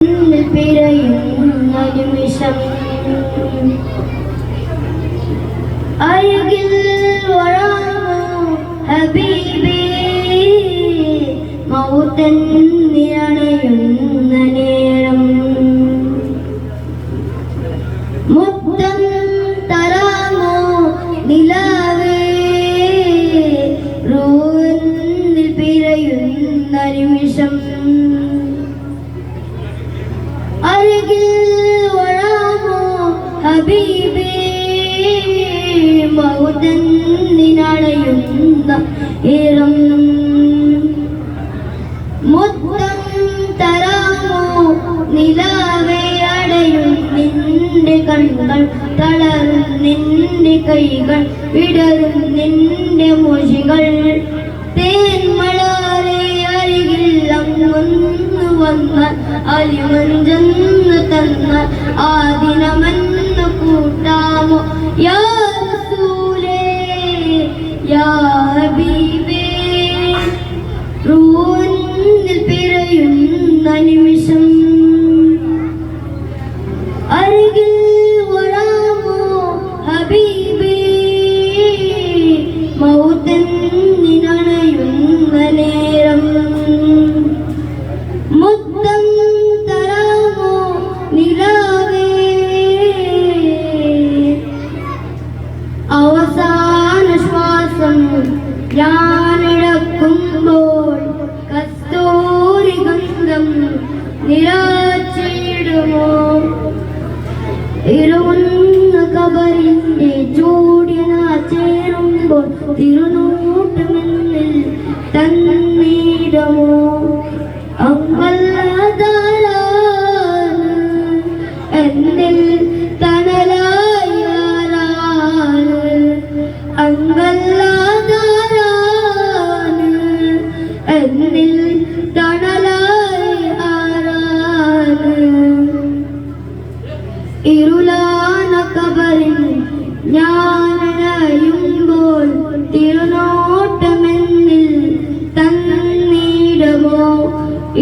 പിറയുന്ന നിമിഷം അരികിൽ വരാമോ ഹബീബേ, മൗത്തെന്നിരണയുന്ന നേരം മുത്തം തരാമോ നിലാവേ, റൂഹിൽ പിറയുന്ന നിമിഷം അരികിൽ വരാമോ ഹബീബേ, മൗത്തെന്നിരണയുന്ന നേരം മുത്തം തരാമോ നിലാവേ, അടയും നിന്റെ കണ്ണുകൾ, തളരും നിന്റെ കൈകൾ, വിടരും നിന്റെ മൊഴികൾ. തേന്മളാരെ അരികിൽ അങ്ങൊന്നു വന്നാൽ, അലിമഞ്ചെന്ന് തന്നാൽ ആ ദിനമെന്ന് കൂട്ടാമോ യാ റസൂലേ യാ ഹബീബേ, റൂഹിൽ പിറയുന്ന നിമിഷം അരികിൽ വരാമോ ഹബീബേ, മൗത്തെന്നിരണയുന്ന നേരം മുത്തം തരാമോ നിലാവേ. അവസാന ശ്വാസം ഞാനിടക്കുമ്പോൾ കസ്തൂരി ഗന്ധം നിരാച്ചിടുമോ, ഇരുമുന്ന കബറിന്റെ ചൂടിന ചേരുമ്പോൾ തിരുനോട്ടമെന്നിൽ തന്നിടുമോ. അമ്പല്ലാതാരാണ് എന്നിൽ തണലായി ആരാണ്, അമ്പല്ലാതാരാണ് എന്നിൽ തണലായി ആരാണ്. ഇരുളാന കബറിൽ ഞാനണയുമ്പോൾ തിരുനോട്ടമെന്നിൽ തന്നിടുമോ,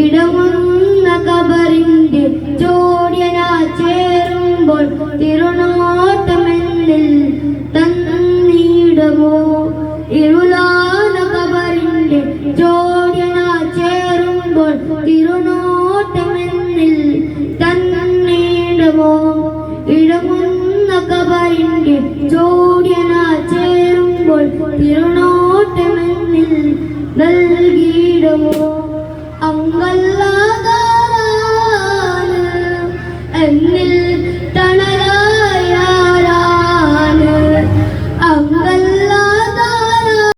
ഇടമുന്ന കബറിന്റെ ചോദ്യന ചേരുമ്പോൾ തിരുനോട്ടമെന്നിൽ തന്നിടുമോ. ഇരുളാന കബറിന്റെ ചോദ്യന ചേരുമ്പോൾ തിരുനോട്ടമെന്നിൽ തന്നിടുമോ, ഇടമുന്ന കബറിന്റെ ചോദ്യന ചേരുമ്പോൾ തിരുനോട്ടമെന്നിൽ നൽകിയിടുമോ. അങ്കല്ലാതാരാണ് എന്നിൽ